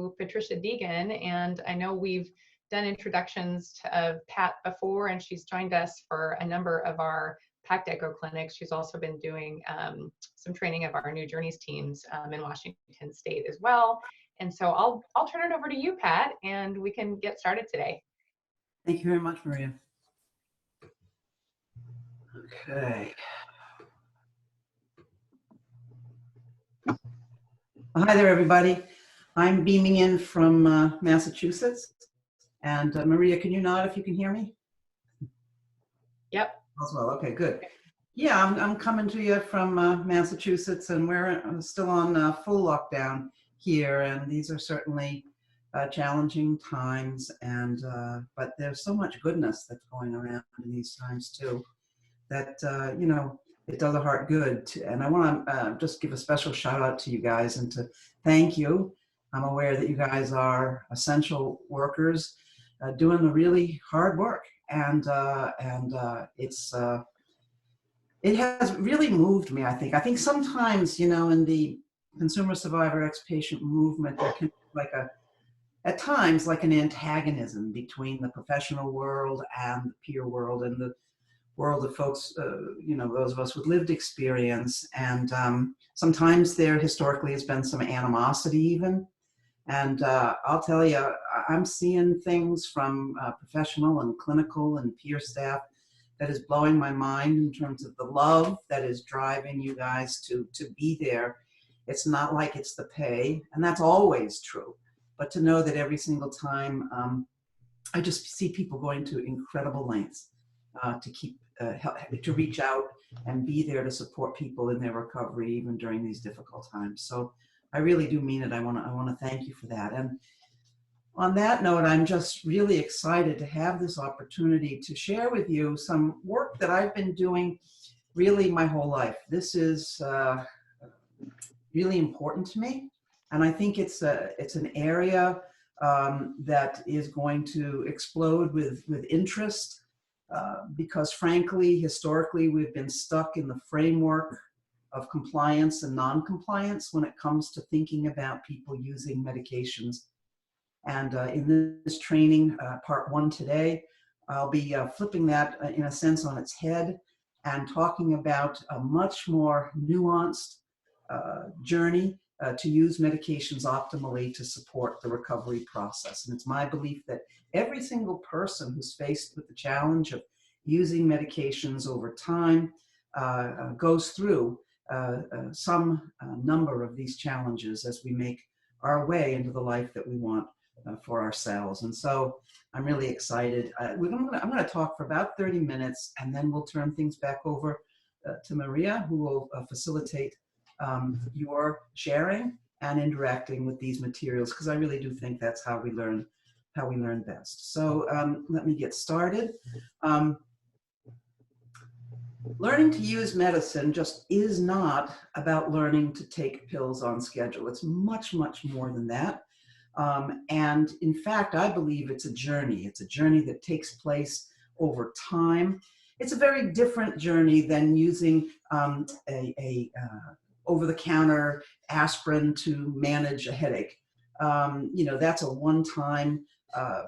to Patricia Deegan, and I know we've done introductions of Pat before, and she's joined us for a number of our PACT Echo clinics. She's also been doing some training of our New Journeys teams in Washington State as well. And so I'll turn it over to you, Pat, and we can get started today. Thank you very much, Maria. Okay. Hi there, everybody. I'm beaming in from Massachusetts. And Maria, can you nod if you can hear me? Yep. As well. Okay, good. Yeah, I'm coming to you from Massachusetts, and we're still on full lockdown here, and these are certainly challenging times, and but there's so much goodness that's going around in these times too, that you know, it does a heart good. And I want to just give a special shout out to you guys and to thank you. I'm aware that you guys are essential workers doing the really hard work, and it has really moved me. I think sometimes, you know, in the consumer survivor ex-patient movement, there can be like at times like an antagonism between the professional world and the peer world and the world of folks, you know, those of us with lived experience. And sometimes there historically has been some animosity even. And I'll tell you, I'm seeing things from professional and clinical and peer staff that is blowing my mind in terms of the love that is driving you guys to be there. It's not like it's the pay, and that's always true. But to know that every single time, I just see people going to incredible lengths to keep, to reach out and be there to support people in their recovery, even during these difficult times. So I really do mean it. I want to thank you for that. And on that note, I'm just really excited to have this opportunity to share with you some work that I've been doing really my whole life. This is really important to me, and I think it's an area that is going to explode with interest because, frankly, historically, we've been stuck in the framework of compliance and non-compliance when it comes to thinking about people using medications. And in this training, part one today, I'll be flipping that in a sense on its head and talking about a much more nuanced journey to use medications optimally to support the recovery process. And it's my belief that every single person who's faced with the challenge of using medications over time goes through some number of these challenges as we make our way into the life that we want for ourselves. And so I'm really excited. I'm going to talk for about 30 minutes, and then we'll turn things back over to Maria, who will facilitate your sharing and interacting with these materials, because I really do think that's how we learn best. So let me get started. Learning to use medicine just is not about learning to take pills on schedule. It's much, much more than that. And in fact, I believe it's a journey. It's a journey that takes place over time. It's a very different journey than using over-the-counter aspirin to manage a headache. You know, that's a one-time,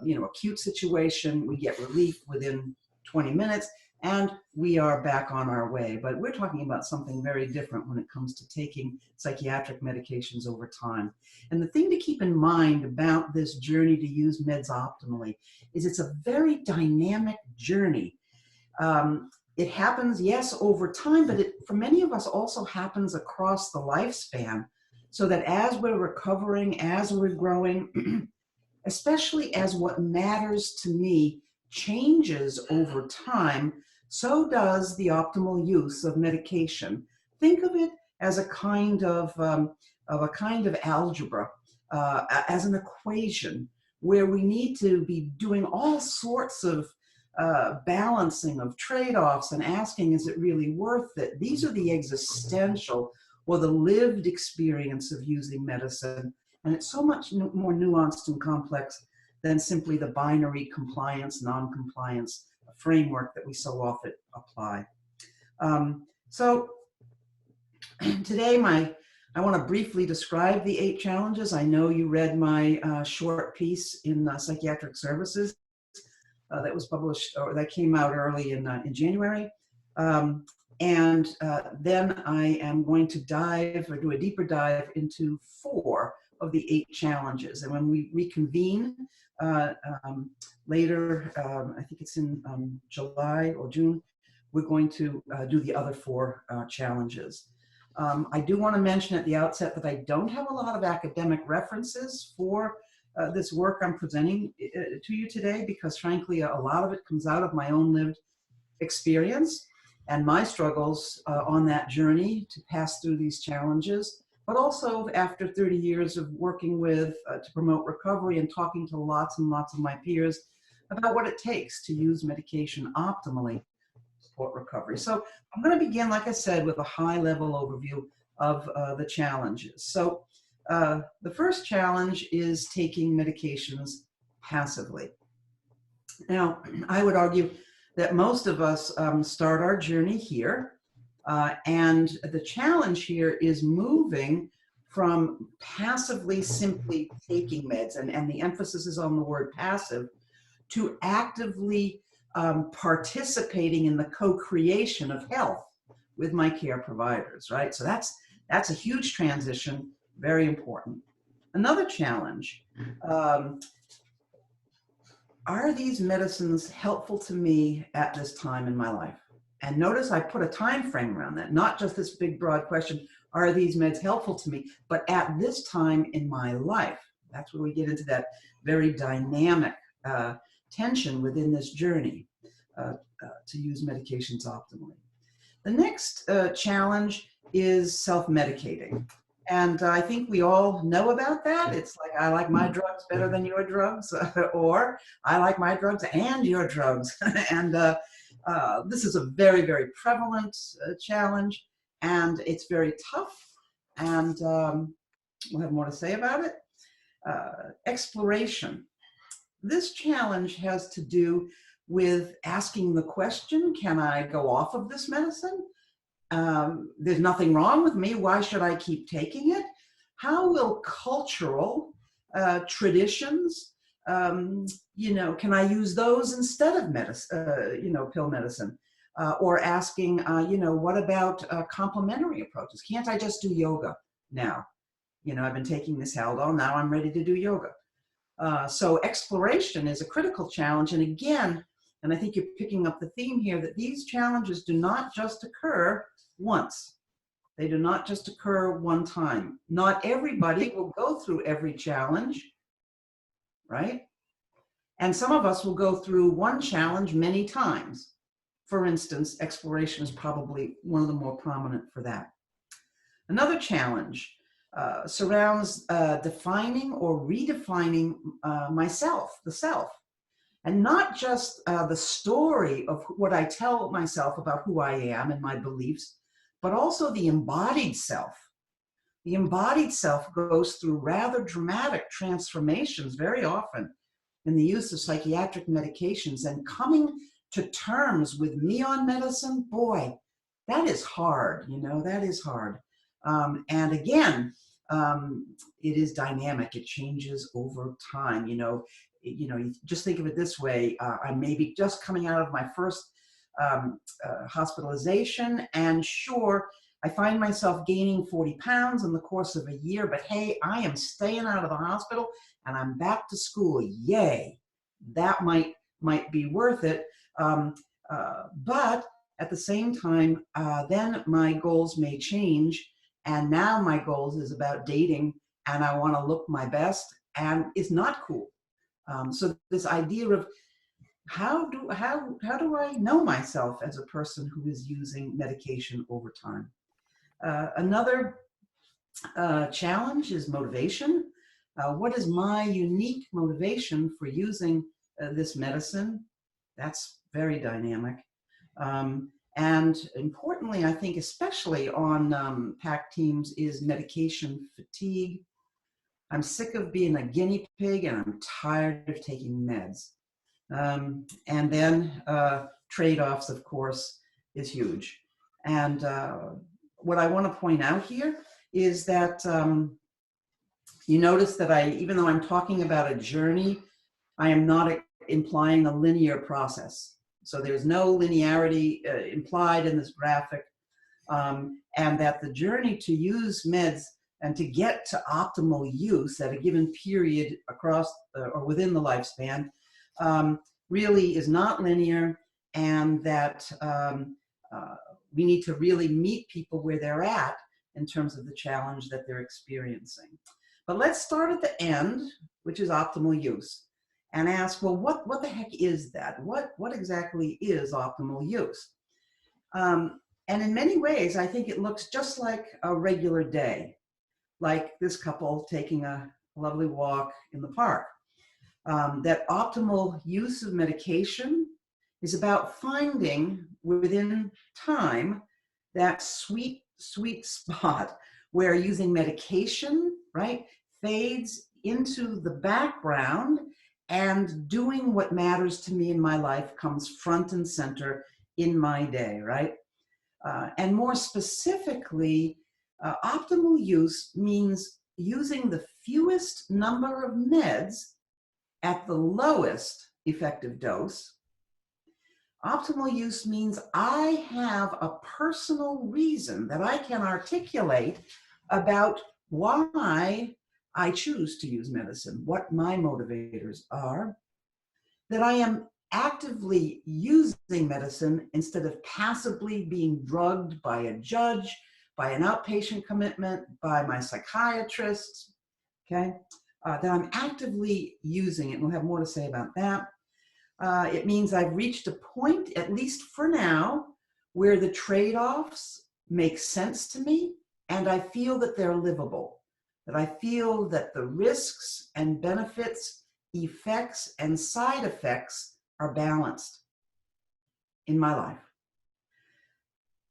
you know, acute situation. We get relief within 20 minutes, and we are back on our way. But we're talking about something very different when it comes to taking psychiatric medications over time. And the thing to keep in mind about this journey to use meds optimally is it's a very dynamic journey. It happens, yes, over time, but it, for many of us, also happens across the lifespan. So that as we're recovering, as we're growing, especially as what matters to me changes over time, so does the optimal use of medication. Think of it as a kind of algebra, as an equation where we need to be doing all sorts of balancing of trade-offs and asking, is it really worth it? These are the existential or the lived experience of using medicine. And it's so much more nuanced and complex than simply the binary compliance, non-compliance framework that we so often apply. So today I want to briefly describe the 8 challenges. I know you read my short piece in Psychiatric Services that was published, or that came out early in January. Then I am going to do a deeper dive into 4 of the 8 challenges. And when we reconvene later, I think it's in July or June, we're going to do the other 4 challenges. I do want to mention at the outset that I don't have a lot of academic references for this work I'm presenting to you today, because frankly, a lot of it comes out of my own lived experience and my struggles on that journey to pass through these challenges, but also after 30 years of working with to promote recovery and talking to lots and lots of my peers about what it takes to use medication optimally to support recovery. So I'm going to begin, like I said, with a high-level overview of the challenges. So the first challenge is taking medications passively. Now, I would argue that most of us start our journey here, and the challenge here is moving from passively simply taking meds, and the emphasis is on the word passive, to actively participating in the co-creation of health with my care providers, right? So that's a huge transition, very important. Another challenge, are these medicines helpful to me at this time in my life? And notice I put a time frame around that, not just this big broad question, are these meds helpful to me, but at this time in my life. That's where we get into that very dynamic tension within this journey to use medications optimally. The next challenge is self-medicating. And I think we all know about that. It's like, I like my drugs better than your drugs, or I like my drugs and your drugs. And this is a very, very prevalent challenge, and it's very tough. And we'll have more to say about it. Exploration. This challenge has to do with asking the question, can I go off of this medicine? There's nothing wrong with me. Why should I keep taking it? How will cultural traditions, can I use those instead of medicine, pill medicine? Or asking, what about complementary approaches? Can't I just do yoga now? I've been taking this Haldol, now I'm ready to do yoga. So exploration is a critical challenge. And again, and I think you're picking up the theme here, that these challenges do not just occur once. They do not just occur one time. Not everybody will go through every challenge, right? And some of us will go through one challenge many times. For instance, exploration is probably one of the more prominent for that. Another challenge surrounds defining or redefining myself, the self. And not just the story of what I tell myself about who I am and my beliefs, but also the embodied self. The embodied self goes through rather dramatic transformations very often in the use of psychiatric medications, and coming to terms with me on medicine, boy, that is hard, that is hard. And again, it is dynamic. It changes over time. You just think of it this way. I may be just coming out of my first hospitalization, and sure, I find myself gaining 40 pounds in the course of a year, but hey, I am staying out of the hospital and I'm back to school. Yay. That might be worth it. But at the same time, then my goals may change. And now my goals is about dating, and I want to look my best, and it's not cool. So this idea of how do I know myself as a person who is using medication over time? Another challenge is motivation. What is my unique motivation for using this medicine? That's very dynamic. And importantly, I think especially on PACT teams, is medication fatigue. I'm sick of being a guinea pig, and I'm tired of taking meds. And then trade-offs, of course, is huge. And what I want to point out here is that you notice that even though I'm talking about a journey, I am not implying a linear process. So there's no linearity implied in this graphic, and that the journey to use meds and to get to optimal use at a given period across or within the lifespan really is not linear, and that we need to really meet people where they're at in terms of the challenge that they're experiencing. But let's start at the end, which is optimal use, and ask, well, what the heck is that? What exactly is optimal use? And in many ways, I think it looks just like a regular day, like this couple taking a lovely walk in the park. That optimal use of medication is about finding within time that sweet spot where using medication, right, fades into the background, and doing what matters to me in my life comes front and center in my day, right? And more specifically, optimal use means using the fewest number of meds at the lowest effective dose. Optimal use means I have a personal reason that I can articulate about why I choose to use medicine, what my motivators are, that I am actively using medicine instead of passively being drugged by a judge, by an outpatient commitment, by my psychiatrist, okay? That I'm actively using it, and we'll have more to say about that. It means I've reached a point, at least for now, where the trade-offs make sense to me, and I feel that they're livable, that I feel that the risks and benefits, effects and side effects are balanced in my life.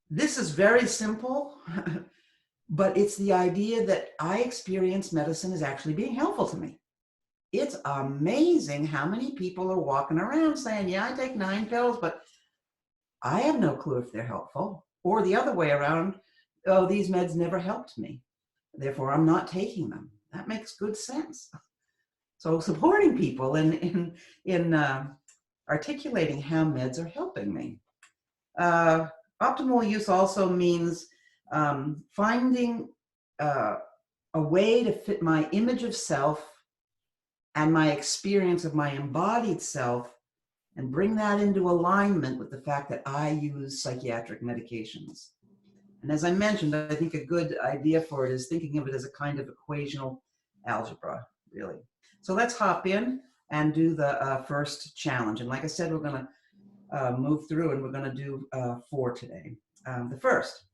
This is very simple, but it's the idea that I experience medicine as actually being helpful to me. It's amazing how many people are walking around saying, yeah, I take 9 pills, but I have no clue if they're helpful. Or the other way around, oh, these meds never helped me, therefore I'm not taking them. That makes good sense. So supporting people in articulating how meds are helping me. Optimal use also means finding a way to fit my image of self and my experience of my embodied self and bring that into alignment with the fact that I use psychiatric medications. And as I mentioned, I think a good idea for it is thinking of it as a kind of equational algebra, really. So let's hop in and do the first challenge. And like I said, we're going to move through, and we're going to do 4 today. The first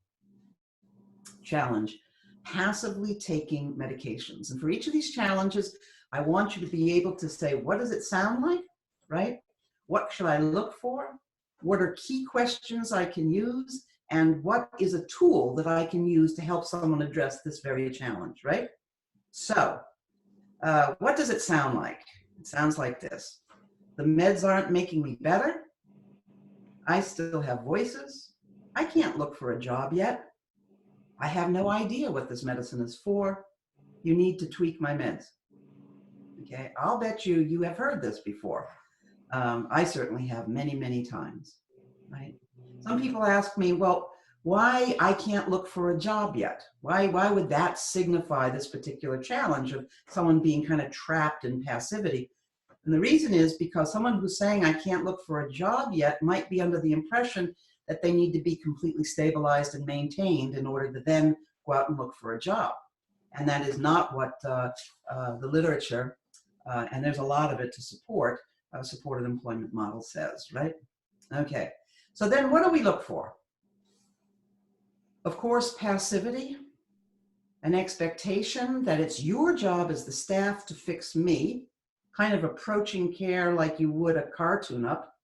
challenge, passively taking medications. And for each of these challenges, I want you to be able to say, what does it sound like, right? What should I look for? What are key questions I can use? And what is a tool that I can use to help someone address this very challenge, right? So, what does it sound like? It sounds like this. The meds aren't making me better. I still have voices. I can't look for a job yet. I have no idea what this medicine is for. You need to tweak my meds. Okay, I'll bet you have heard this before. I certainly have many times, right? Some people ask me, well, why I can't look for a job yet? Why would that signify this particular challenge of someone being kind of trapped in passivity? And the reason is because someone who's saying I can't look for a job yet might be under the impression that they need to be completely stabilized and maintained in order to then go out and look for a job. And that is not what the literature, and there's a lot of it to support, supported employment model says, right? Okay, so then what do we look for? Of course, passivity, an expectation that it's your job as the staff to fix me, kind of approaching care like you would a car tune-up.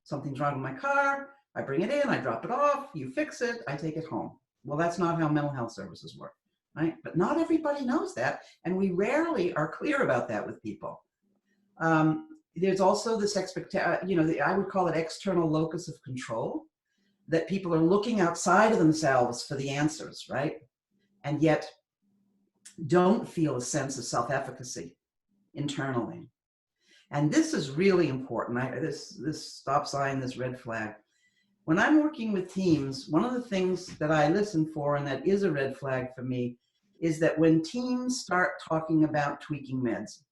Something's wrong with my car, I bring it in, I drop it off, you fix it, I take it home. Well, that's not how mental health services work, right? But not everybody knows that, and we rarely are clear about that with people. There's also this expectation, I would call it external locus of control, that people are looking outside of themselves for the answers, right? and yet don't feel a sense of self-efficacy internally. And this is really important. This stop sign, this red flag. When I'm working with teams, one of the things that I listen for, and that is a red flag for me, is that when teams start talking about tweaking meds,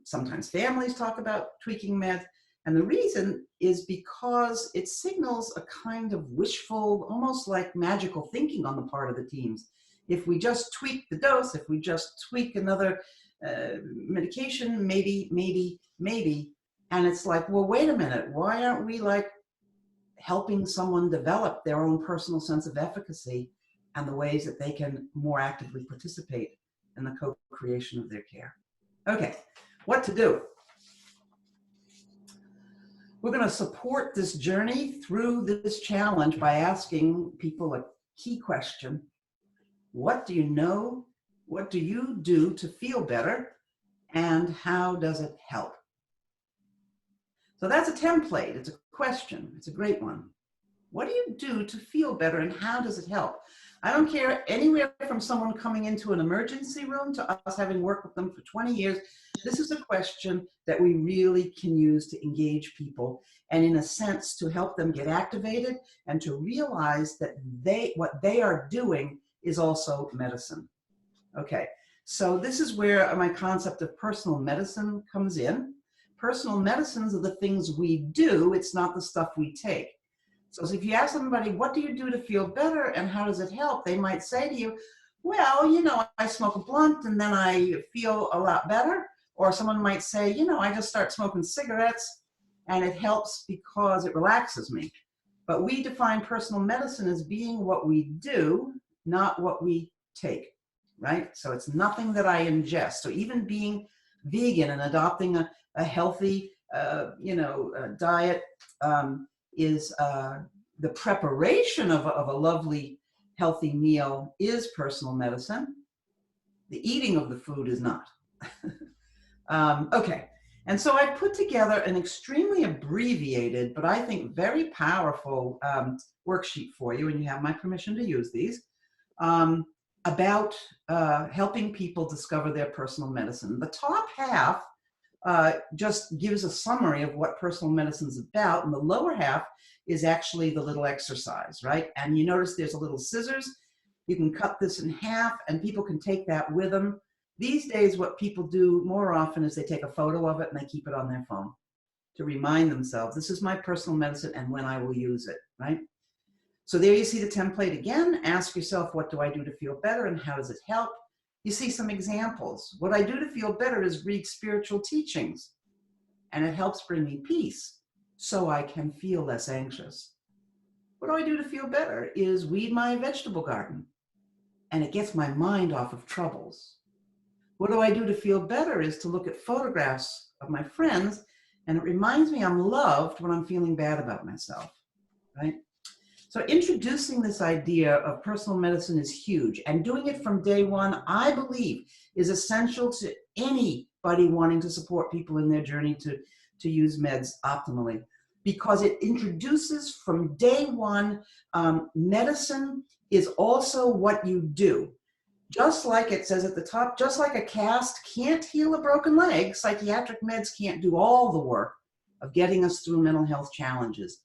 sometimes families talk about tweaking meds, and the reason is because it signals a kind of wishful, almost like magical thinking on the part of the teams. If we just tweak the dose, if we just tweak another medication, maybe, and it's like, well, wait a minute, why aren't we like helping someone develop their own personal sense of efficacy and the ways that they can more actively participate in the co-creation of their care? Okay, what to do? We're going to support this journey through this challenge by asking people a key question. What do you know? What do you do to feel better? And how does it help? So that's a template. It's a question. It's a great one. What do you do to feel better and how does it help? I don't care, anywhere from someone coming into an emergency room to us having worked with them for 20 years. This is a question that we really can use to engage people and, in a sense, to help them get activated and to realize that what they are doing is also medicine. Okay, so this is where my concept of personal medicine comes in. Personal medicines are the things we do, it's not the stuff we take. So if you ask somebody, what do you do to feel better and how does it help? They might say to you, well, you know, I smoke a blunt and then I feel a lot better. Or someone might say, you know, I just start smoking cigarettes and it helps because it relaxes me. But we define personal medicine as being what we do, not what we take, right? So it's nothing that I ingest. So even being vegan and adopting a healthy, diet is the preparation of a lovely, healthy meal is personal medicine. The eating of the food is not. Okay, and so I put together an extremely abbreviated, but I think very powerful worksheet for you, and you have my permission to use these, about helping people discover their personal medicine. The top half just gives a summary of what personal medicine is about, and the lower half is actually the little exercise, right? And you notice there's a little scissors. You can cut this in half, and people can take that with them. These days, what people do more often is they take a photo of it and they keep it on their phone to remind themselves, this is my personal medicine and when I will use it, right? So there you see the template again. Ask yourself, what do I do to feel better and how does it help? You see some examples. What I do to feel better is read spiritual teachings, and it helps bring me peace so I can feel less anxious. What do I do to feel better is weed my vegetable garden, and it gets my mind off of troubles. What do I do to feel better is to look at photographs of my friends, and it reminds me I'm loved when I'm feeling bad about myself, right? So introducing this idea of personal medicine is huge, and doing it from day one, I believe, is essential to anybody wanting to support people in their journey to use meds optimally, because it introduces from day one, medicine is also what you do. Just like it says at the top, just like a cast can't heal a broken leg, psychiatric meds can't do all the work of getting us through mental health challenges.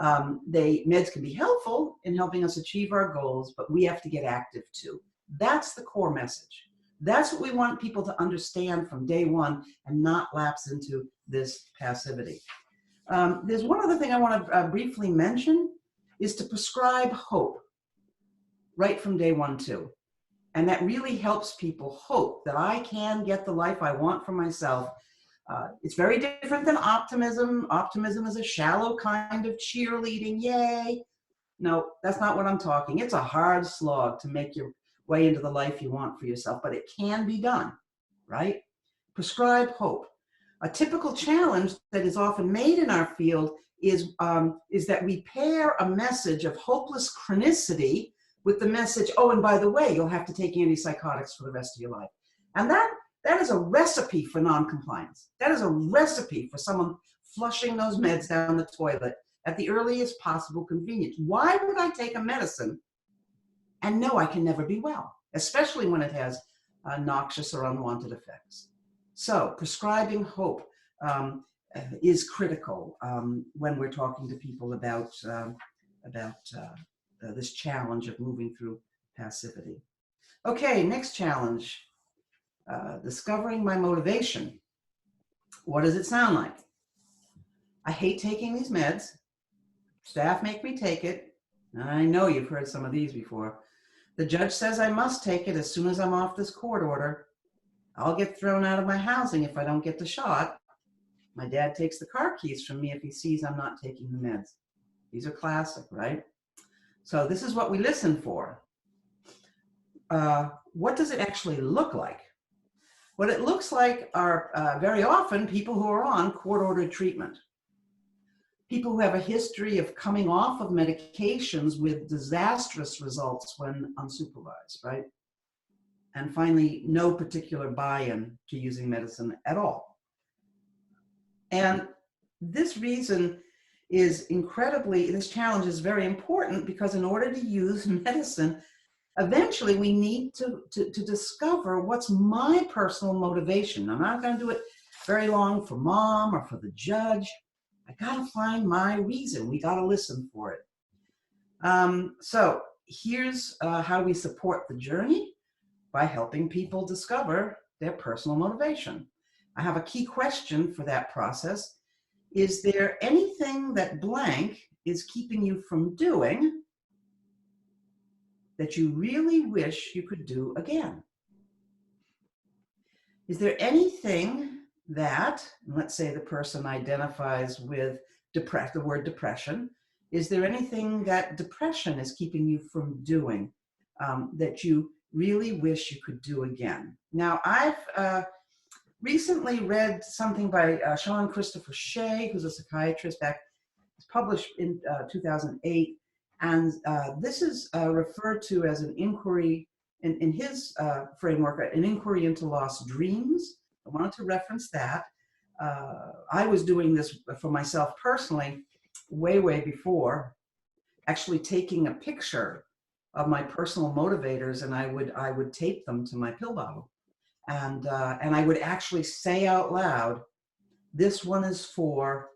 Meds can be helpful in helping us achieve our goals, but we have to get active too. That's the core message. That's what we want people to understand from day one and not lapse into this passivity. There's one other thing I want to briefly mention is to prescribe hope right from day one too. And that really helps people hope that I can get the life I want for myself. It's very different than optimism. Optimism is a shallow kind of cheerleading, yay. No, that's not what I'm talking. It's a hard slog to make your way into the life you want for yourself, but it can be done, right? Prescribe hope. A typical challenge that is often made in our field is that we pair a message of hopeless chronicity with the message, oh, and by the way, you'll have to take antipsychotics for the rest of your life. And that is a recipe for non-compliance. That is a recipe for someone flushing those meds down the toilet at the earliest possible convenience. Why would I take a medicine and no, I can never be well, especially when it has noxious or unwanted effects. So prescribing hope is critical when we're talking to people about this challenge of moving through passivity. Okay, next challenge, discovering my motivation. What does it sound like? I hate taking these meds. Staff make me take it. I know you've heard some of these before. The judge says I must take it as soon as I'm off this court order. I'll get thrown out of my housing if I don't get the shot. My dad takes the car keys from me if he sees I'm not taking the meds. These are classic, right? So this is what we listen for. What does it actually look like? What it looks like are very often people who are on court-ordered treatment. People who have a history of coming off of medications with disastrous results when unsupervised, right? And finally, no particular buy-in to using medicine at all. And this reason is this challenge is very important because in order to use medicine, eventually we need to discover what's my personal motivation. I'm not going to do it very long for mom or for the judge. I got to find my reason. We got to listen for it. So here's how we support the journey by helping people discover their personal motivation. I have a key question for that process. Is there anything that blank is keeping you from doing that you really wish you could do again? Is there anything that, let's say the person identifies with the word depression, is there anything that depression is keeping you from doing that you really wish you could do again? Now, I've recently read something by Sean Christopher Shea, who's a psychiatrist it's published in 2008. And this is referred to as an inquiry, in his framework, an inquiry into lost dreams. I wanted to reference that. I was doing this for myself personally way before, actually taking a picture of my personal motivators, and I would tape them to my pill bottle. And I would actually say out loud, this one is for,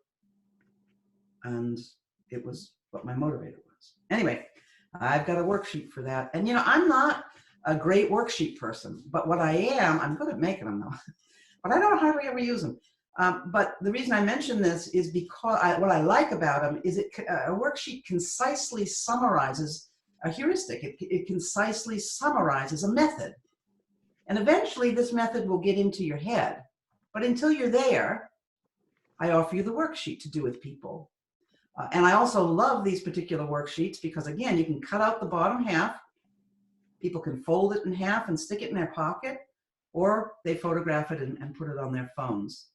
and it was what my motivator was. Anyway, I've got a worksheet for that. And I'm not a great worksheet person, but what I am, I'm good at making them though, but I don't hardly ever use them. But the reason I mention this is because what I like about them is a worksheet concisely summarizes a heuristic. It concisely summarizes a method. And eventually this method will get into your head. But until you're there, I offer you the worksheet to do with people. And I also love these particular worksheets because, again, you can cut out the bottom half. People can fold it in half and stick it in their pocket, or they photograph it and put it on their phones.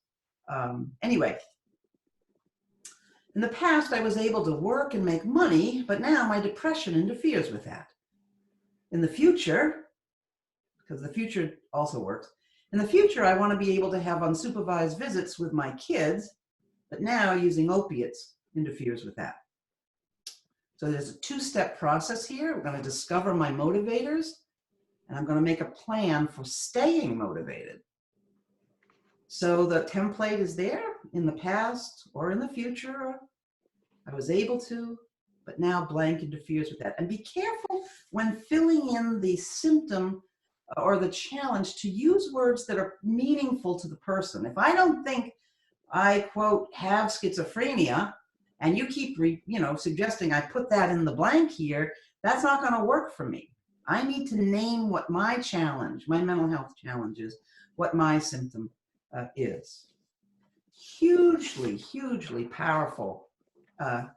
Anyway, in the past, I was able to work and make money, but now my depression interferes with that. In the future, because the future also works, in the future, I want to be able to have unsupervised visits with my kids, but now using opiates interferes with that. So there's a two-step process here. We're going to discover my motivators, and I'm going to make a plan for staying motivated. So the template is there in the past or in the future. I was able to, but now blank interferes with that. And be careful when filling in the symptom or the challenge to use words that are meaningful to the person. If I don't think I, quote, have schizophrenia, and you keep suggesting I put that in the blank here, that's not going to work for me. I need to name what my challenge, my mental health challenge is, what my symptom is. Hugely powerful,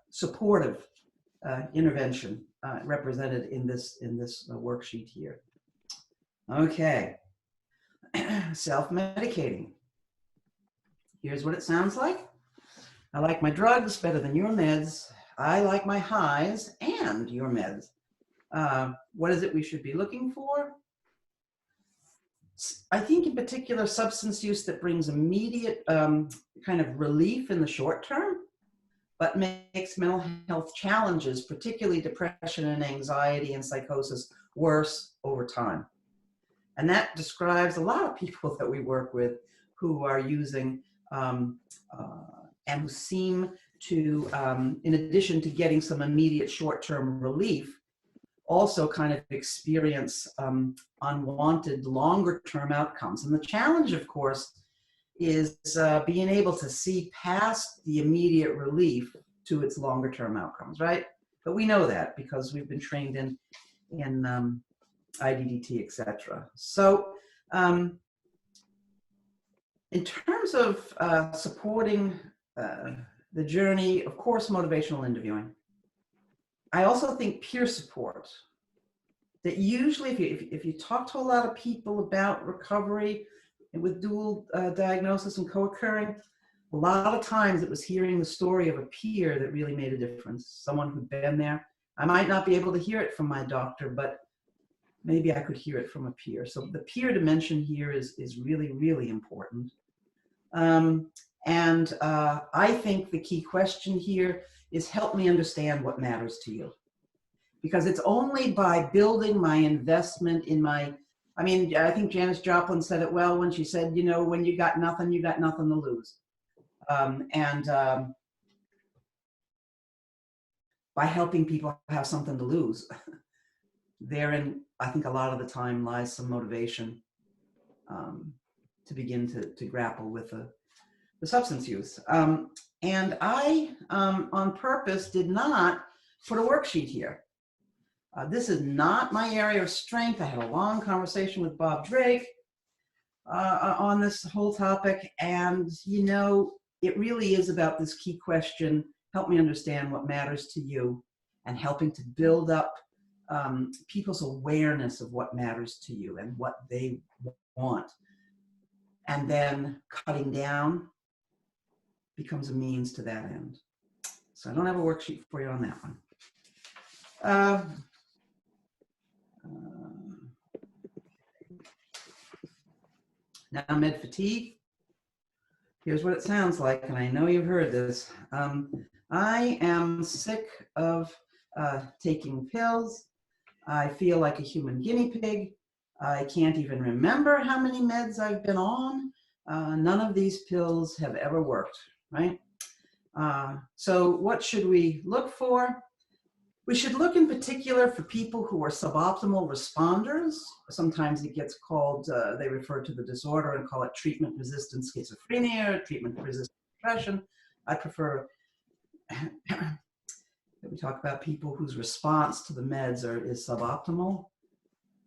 supportive intervention represented in this worksheet here. Okay, self-medicating. Here's what it sounds like. I like my drugs better than your meds. I like my highs and your meds. What is it we should be looking for? I think in particular substance use that brings immediate kind of relief in the short term. but makes mental health challenges, particularly depression and anxiety and psychosis, worse over time. And that describes a lot of people that we work with who are using and who seem to, in addition to getting some immediate short-term relief, also kind of experience unwanted longer-term outcomes. And the challenge, of course, is being able to see past the immediate relief to its longer-term outcomes, right? But we know that because we've been trained in IDDT, etc. So in terms of supporting the journey, of course, motivational interviewing. I also think peer support. That usually, if you talk to a lot of people about recovery with dual diagnosis and co-occurring, a lot of times it was hearing the story of a peer that really made a difference, someone who'd been there. I might not be able to hear it from my doctor, but maybe I could hear it from a peer. So the peer dimension here is really, really important. I think the key question here is help me understand what matters to you. Because it's only by building my investment in my, I mean, I think Janis Joplin said it well when she said, you know, when you got nothing to lose. By helping people have something to lose, therein, I think a lot of the time lies some motivation to begin to grapple with the substance use. And I, on purpose, did not put a worksheet here. This is not my area of strength. I had a long conversation with Bob Drake on this whole topic. And, you know, it really is about this key question, help me understand what matters to you, and helping to build up people's awareness of what matters to you and what they want. And then cutting down becomes a means to that end. So I don't have a worksheet for you on that one. Now, med fatigue. Here's what it sounds like, and I know you've heard this. I am sick of taking pills. I feel like a human guinea pig. I can't even remember how many meds I've been on. None of these pills have ever worked, right? So what should we look for? We should look in particular for people who are suboptimal responders. Sometimes it gets called, they refer to the disorder and call it treatment-resistant schizophrenia, treatment-resistant depression. I prefer that we talk about people whose response to the meds is suboptimal.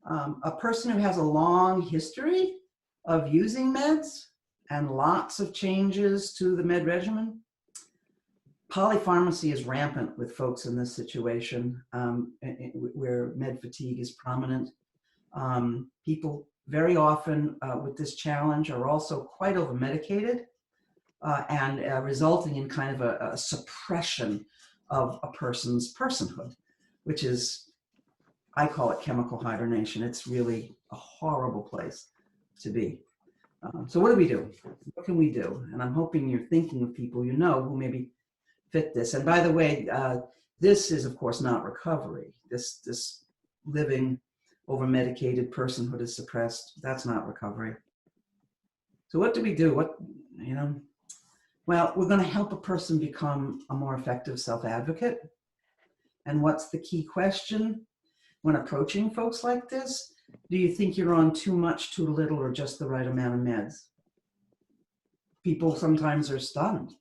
A person who has a long history of using meds and lots of changes to the med regimen. Polypharmacy is rampant with folks in this situation where med fatigue is prominent. People very often with this challenge are also quite over-medicated and resulting in kind of a suppression of a person's personhood, which is, I call it chemical hibernation. It's really a horrible place to be. So what do we do? What can we do? And I'm hoping you're thinking of people you know who maybe fit this. And by the way, this is of course not recovery. This living over-medicated personhood is suppressed. That's not recovery. So what do we do? What, you know? Well, we're going to help a person become a more effective self-advocate. And what's the key question when approaching folks like this? Do you think you're on too much, too little, or just the right amount of meds? People sometimes are stunned.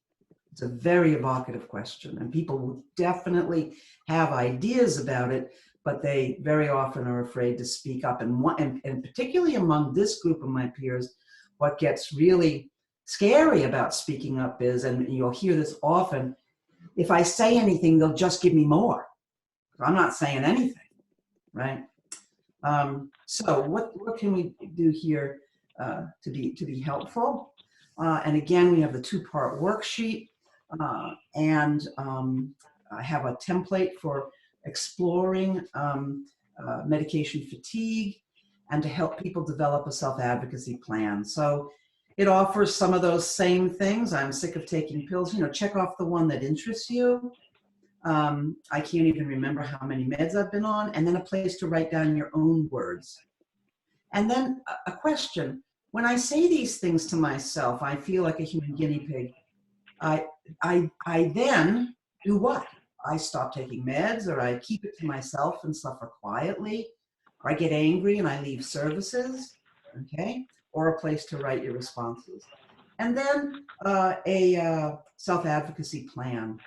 It's a very evocative question, and people will definitely have ideas about it, but they very often are afraid to speak up. And particularly among this group of my peers, what gets really scary about speaking up is, and you'll hear this often, if I say anything, they'll just give me more. I'm not saying anything, right? So what can we do here to be helpful? And again, we have the two-part worksheet. And I have a template for exploring medication fatigue and to help people develop a self-advocacy plan. So It offers some of those same things. I'm sick of taking pills. You know, check off the one that interests you. I can't even remember how many meds I've been on, and then a place to write down your own words. And then a question. When I say these things to myself, I feel like a human guinea pig. I then do what? I stop taking meds, or I keep it to myself and suffer quietly, or I get angry and I leave services, okay? Or a place to write your responses. And then a self-advocacy plan.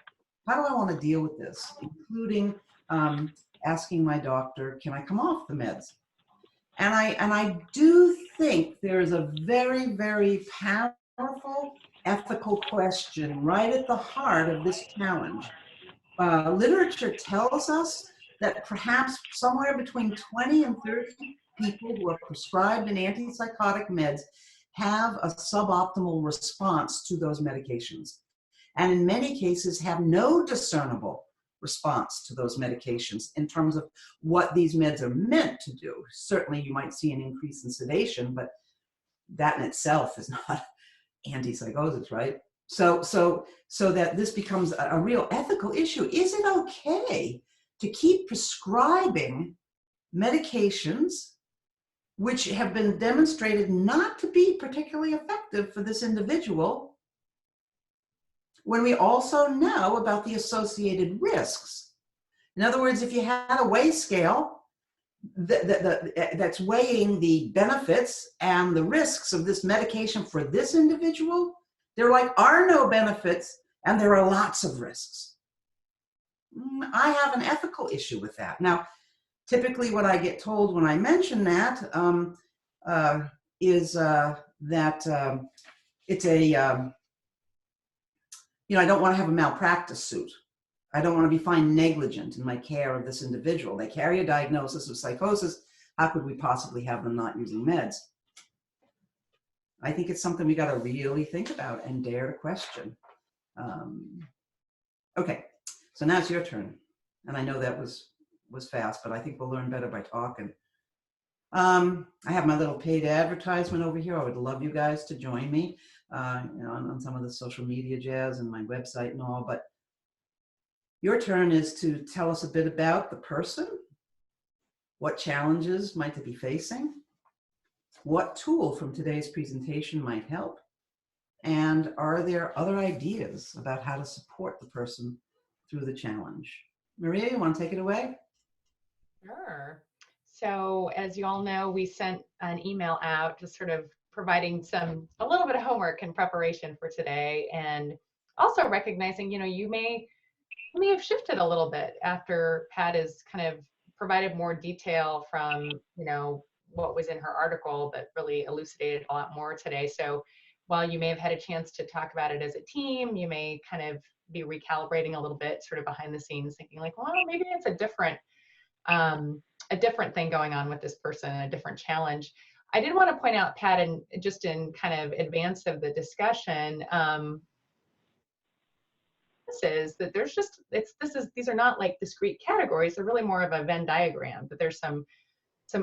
How do I want to deal with this? Including asking my doctor, can I come off the meds? And I do think there is a very, very powerful ethical question right at the heart of this challenge. Literature tells us that perhaps somewhere between 20 and 30 people who are prescribed an antipsychotic meds have a suboptimal response to those medications, and in many cases have no discernible response to those medications in terms of what these meds are meant to do. Certainly you might see an increase in sedation, but that in itself is not antipsychotics, right? So that this becomes a real ethical issue. Is it okay to keep prescribing medications which have been demonstrated not to be particularly effective for this individual, when we also know about the associated risks? In other words, if you had a weigh scale that's weighing the benefits and the risks of this medication for this individual, there are no benefits and there are lots of risks. I have an ethical issue with that. Now, typically what I get told when I mention that is that it's a, I don't want to have a malpractice suit. I don't want to be found negligent in my care of this individual. They carry a diagnosis of psychosis. How could we possibly have them not using meds? I think it's something we got to really think about and dare to question. Okay, so now it's your turn. And I know that was fast, but I think we'll learn better by talking. I have my little paid advertisement over here. I would love you guys to join me on some of the social media jazz and my website and all, but your turn is to tell us a bit about the person. What challenges might they be facing? What tool from today's presentation might help? And are there other ideas about how to support the person through the challenge? Maria, you want to take it away? Sure. So as you all know, we sent an email out just sort of providing a little bit of homework and preparation for today, and also recognizing, you may have shifted a little bit after Pat has kind of provided more detail from, what was in her article, but really elucidated a lot more today. So while you may have had a chance to talk about it as a team, you may kind of be recalibrating a little bit sort of behind the scenes, thinking like, well, maybe it's a different thing going on with this person, a different challenge. I did want to point out, Pat, and just in kind of advance of the discussion, is that there's just these are not like discrete categories. They're really more of a Venn diagram, but there's some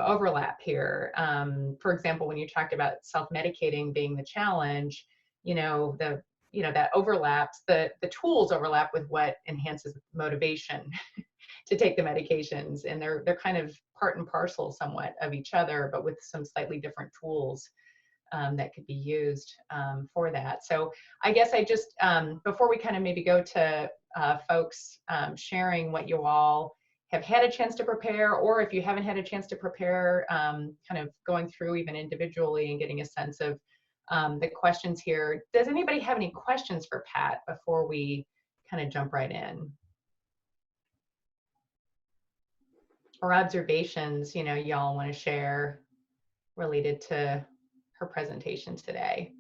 overlap here. For example, when you talked about self-medicating being the challenge, that overlaps, the tools overlap with what enhances motivation to take the medications, and they're kind of part and parcel somewhat of each other, but with some slightly different tools that could be used for that. So I guess I just, before we kind of maybe go to folks sharing what you all have had a chance to prepare, or if you haven't had a chance to prepare, kind of going through even individually and getting a sense of the questions here. Does anybody have any questions for Pat before we kind of jump right in? Or observations, y'all want to share related to her presentation today?